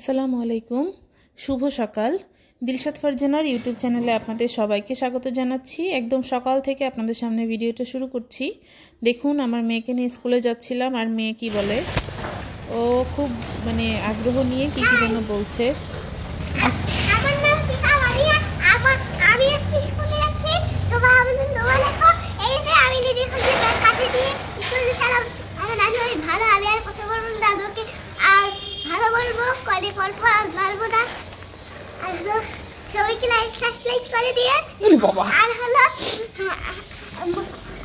আসসালামু আলাইকুম, শুভ সকাল। দিলশাদ ফারজানার ইউটিউব চ্যানেলে আপনাদের সবাইকে স্বাগত জানাচ্ছি। একদম সকাল থেকে আপনাদের সামনে ভিডিওটা শুরু করছি। দেখুন, আমার মেয়েকে নিয়ে স্কুলে যাচ্ছিলাম, আর মেয়ে কি বলে, ও খুব আগ্রহ নিয়ে কি কি যেন বলছে।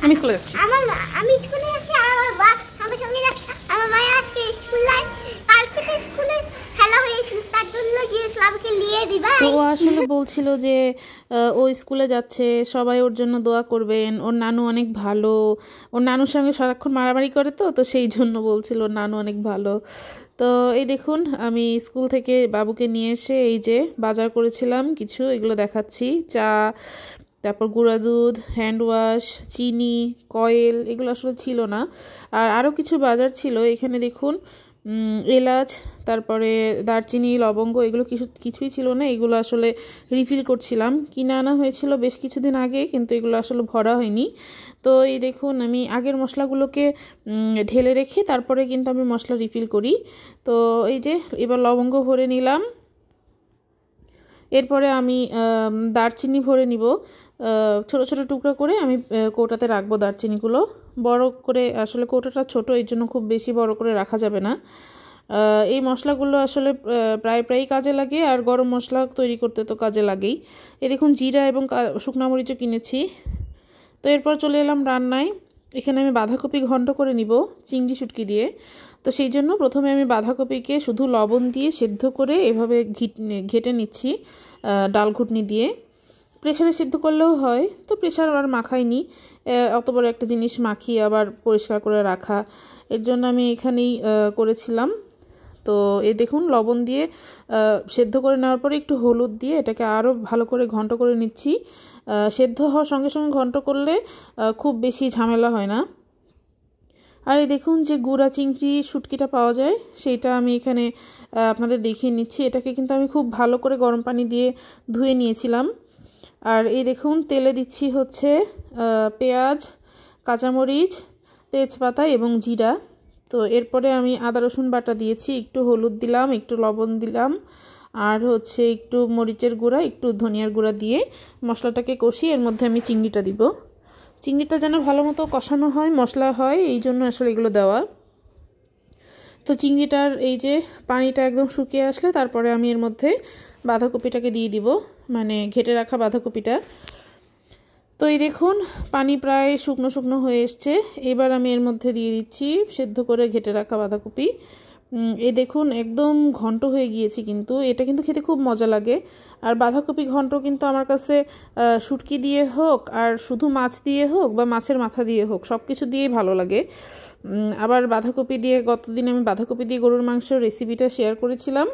আমি স্কুলে যাচ্ছি, আমি স্কুলে যাচ্ছি, আর আমার বাবা সঙ্গে সঙ্গে যাচ্ছে। আমার মা আজকে স্কুল নাই, কালকে তো স্কুলে খেলা হয়েছিল, তার জন্য গিয়েছিল, আমাকে নিয়ে দিবা। তো ও আসলে বলছিল যে ও স্কুলে যাচ্ছে, সবাই ওর জন্য দোয়া করবেন, ওর নানু অনেক ভালো। ওর নানুর সঙ্গে সারাক্ষণ মারামারি করে, তো সেই জন্য বলছিল ওর নানু অনেক ভালো। তো এই দেখুন, আমি স্কুল থেকে বাবুকে নিয়ে এসে এই যে বাজার করেছিলাম কিছু, এগুলো দেখাচ্ছি। চা, তারপর গুঁড়া দুধ, হ্যান্ড ওয়াশ, চিনি, কয়েল, এগুলো আসলে ছিল না। আর আরও কিছু বাজার ছিল এখানে, দেখুন এলাচ, তারপরে দারচিনি, লবঙ্গ, এগুলো কিছুই ছিল না। এগুলো আসলে রিফিল করছিলাম, কিনে আনা হয়েছিল বেশ কিছুদিন আগে, কিন্তু এগুলো আসলে ভরা হয়নি। তো এই দেখুন, আমি আগের মশলাগুলোকে ঢেলে রেখে তারপরে কিন্তু আমি মশলা রিফিল করি। তো এই যে এবার লবঙ্গ ভরে নিলাম, এরপরে আমি দারচিনি ভরে নিব। ছোট ছোট টুকরো করে আমি কৌটাতে রাখবো দারচিনিগুলো। বড় করে আসলে কৌটাটা ছোট, এই জন্য খুব বেশি বড় করে রাখা যাবে না। এই মশলাগুলো আসলে প্রায় কাজে লাগে, আর গরম মশলা তৈরি করতে তো কাজে লাগেই। এই দেখুন, জিরা এবং শুকনো মরিচও কিনেছি। তো এরপর চলে এলাম রান্নায়। এখানে আমি বাঁধাকপি ঘন্ট করে নিব চিংড়ি শুটকি দিয়ে। তো সেই জন্য প্রথমে আমি বাঁধাকপিকে শুধু লবণ দিয়ে সেদ্ধ করে এভাবে ঘেটে নিচ্ছি ডাল ঘুটনি দিয়ে। প্রেশারে সিদ্ধ করলেও হয়, তো প্রেশার আর মাখাইনি, অত বড় একটা জিনিস মাখিয়ে আবার পরিষ্কার করে রাখা, এর জন্য আমি এখানেই করেছিলাম। তো এই দেখুন, লবণ দিয়ে সেদ্ধ করে নেওয়ার পরে একটু হলুদ দিয়ে এটাকে আরও ভালো করে ঘন্ট করে নিচ্ছি। সেদ্ধ হওয়ার সঙ্গে সঙ্গে ঘন্ট করলে খুব বেশি ঝামেলা হয় না। আর এই দেখুন, যে গুঁড়া চিংড়ি শুটকিটা পাওয়া যায়, সেইটা আমি এখানে আপনাদের দেখিয়ে নিচ্ছি। এটাকে কিন্তু আমি খুব ভালো করে গরম পানি দিয়ে ধুয়ে নিয়েছিলাম। আর এই দেখুন, তেলে দিচ্ছি হচ্ছে পেঁয়াজ, কাঁচামরিচ, তেজপাতা এবং জিরা। তো এরপরে আমি আদা রসুন বাটা দিয়েছি, একটু হলুদ দিলাম, একটু লবণ দিলাম, আর হচ্ছে একটু মরিচের গুঁড়া, একটু ধনিয়ার গুঁড়া দিয়ে মশলাটাকে কষিয়ে এর মধ্যে আমি চিংড়িটা দিব। চিংড়িটা যেন ভালো মতো কষানো হয়, মশলা হয়, এই জন্য আসলে এগুলো দেওয়া। তো চিংড়িটার এই যে পানিটা একদম শুকিয়ে আসলে তারপরে আমি এর মধ্যে বাঁধাকপিটাকে দিয়ে দিব, ঘেটে রাখা বাঁধাকপিটা। তো এই দেখুন, পানি প্রায় শুকনো শুকনো হয়ে এসছে। এবার আমি এর মধ্যে দিয়ে দিচ্ছি সেদ্ধ করে ঘেটে রাখা বাঁধাকপি। এই দেখুন, একদম ঘন্ট হয়ে গিয়েছে, কিন্তু এটা কিন্তু খেতে খুব মজা লাগে। আর বাঁধাকপি ঘন্ট কিন্তু আমার কাছে শুটকি দিয়ে হোক, আর শুধু মাছ দিয়ে হোক, বা মাছের মাথা দিয়ে হোক, সব কিছু দিয়েই ভালো লাগে। আবার বাঁধাকপি দিয়ে, গতদিন আমি বাঁধাকপি দিয়ে গরুর মাংস রেসিপিটা শেয়ার করেছিলাম,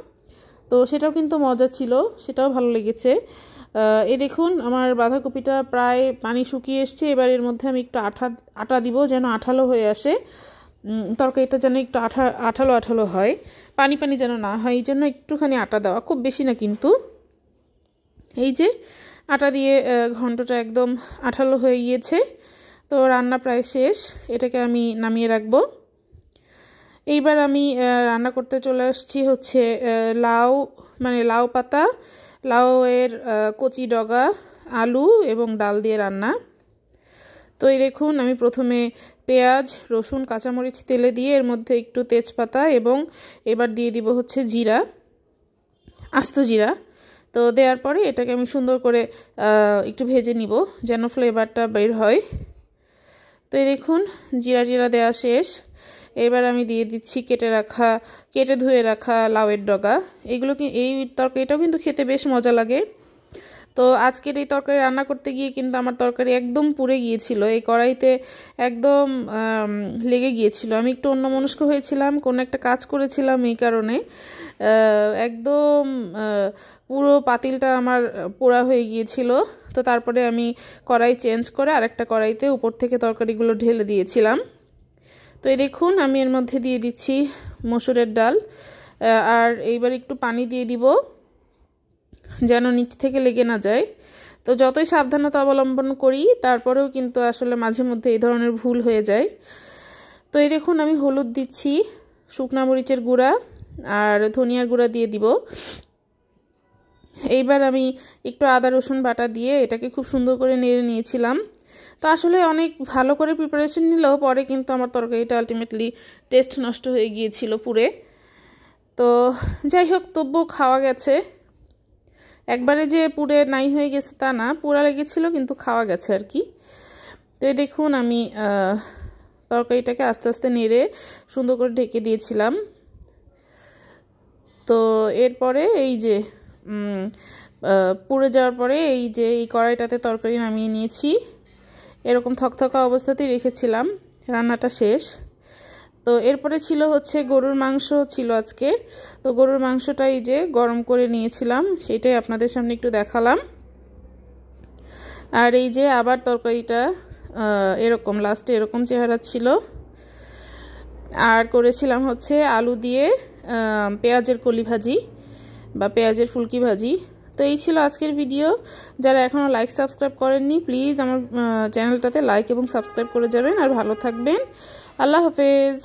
তো সেটাও কিন্তু মজা ছিল, সেটাও ভালো লেগেছে। এই দেখুন, আমার বাঁধাকপিটা প্রায় পানি শুকিয়ে এসছে। এবার এর মধ্যে আমি একটু আটা দিব, যেন আঠালো হয়ে আসে, তরকারিটা যেন একটু আঠালো আঠালো হয়, পানি পানি যেন না হয়, এই জন্য একটুখানি আটা দেওয়া, খুব বেশি না কিন্তু। এই যে আটা দিয়ে ঘন্টটা একদম আঠালো হয়ে গিয়েছে। তো রান্না প্রায় শেষ, এটাকে আমি নামিয়ে রাখবো। এইবার আমি রান্না করতে চলে আসছি হচ্ছে লাউ পাতা, লাউয়ের কচি ডগা, আলু এবং ডাল দিয়ে রান্না। তো এই দেখুন, আমি প্রথমে পেঁয়াজ, রসুন, কাঁচামরিচ তেলে দিয়ে এর মধ্যে একটু তেজপাতা এবং এবার দিয়ে দিব হচ্ছে জিরা, আস্ত জিরা। তো দেওয়ার পরে এটাকে আমি সুন্দর করে একটু ভেজে নিব, যেন ফ্লেভারটা বের হয়। তো এই দেখুন, জিরা দেওয়া শেষ। এবার আমি দিয়ে দিচ্ছি কেটে ধুয়ে রাখা লাউয়ের ডগা। এই তরকারিটাও কিন্তু খেতে বেশ মজা লাগে। তো আজকের এই তরকারি রান্না করতে গিয়ে কিন্তু আমার তরকারি একদম পুড়ে গিয়েছিল, এই কড়াইতে একদম লেগে গিয়েছিল। আমি একটু অন্যমনস্ক হয়েছিলাম, কোনো একটা কাজ করেছিলাম, এই কারণে একদম পুরো পাতিলটা আমার পোড়া হয়ে গিয়েছিল। তো তারপরে আমি কড়াই চেঞ্জ করে আরেকটা কড়াইতে উপর থেকে তরকারিগুলো ঢেলে দিয়েছিলাম। তো এই দেখুন, আমি এর মধ্যে দিয়ে দিচ্ছি মসুরের ডাল। আর এইবার একটু পানি দিয়ে দিব যেন নিচ থেকে লেগে না যায়। তো যতই সাবধানতা অবলম্বন করি তারপরেও কিন্তু আসলে মাঝে মধ্যে এই ধরনের ভুল হয়ে যায়। তো এই দেখুন আমি হলুদ দিচ্ছি, শুকনা মরিচের গুঁড়া আর ধনিয়ার গুঁড়া দিয়ে দিব। এইবার আমি একটু আদা রসুন বাটা দিয়ে এটাকে খুব সুন্দর করে নেড়ে নিয়েছিলাম। তো আসলে অনেক ভালো করে প্রিপারেশন নিলেও পরে কিন্তু আমার তরকারিটা আলটিমেটলি টেস্ট নষ্ট হয়ে গিয়েছিল পুরে। তো যাই হোক, তবুও খাওয়া গেছে। একবারে যে পুরে নাই হয়ে গেছে তা না, পুরা লেগেছিল কিন্তু খাওয়া গেছে আর কি। তো এই দেখুন আমি তরকারিটাকে আস্তে আস্তে নেড়ে সুন্দর করে ঢেকে দিয়েছিলাম। তো এরপরে এই যে পুড়ে যাওয়ার পরে এই যে এই কড়াইটাতে তরকারি নামিয়ে নিয়েছি। এরকম থকথকা অবস্থাতেই রেখেছিলাম, রান্নাটা শেষ। তো এরপরে ছিল হচ্ছে গরুর মাংস ছিল আজকে। তো গরুর মাংসটা এই যে গরম করে নিয়েছিলাম, সেটাই আপনাদের সামনে একটু দেখালাম। আর এই যে আবার তরকারিটা এরকম লাস্টে এরকম চেহারা ছিল। আর করেছিলাম হচ্ছে আলু দিয়ে পেঁয়াজের কলি ভাজি বা পেঁয়াজের ফুলকি ভাজি। তো এই ছিল আজকের ভিডিও। যারা এখনও লাইক সাবস্ক্রাইব করেননি প্লিজ আমার চ্যানেলটাতে লাইক এবং সাবস্ক্রাইব করে যাবেন। আর ভালো থাকবেন। আল্লাহ হাফেজ।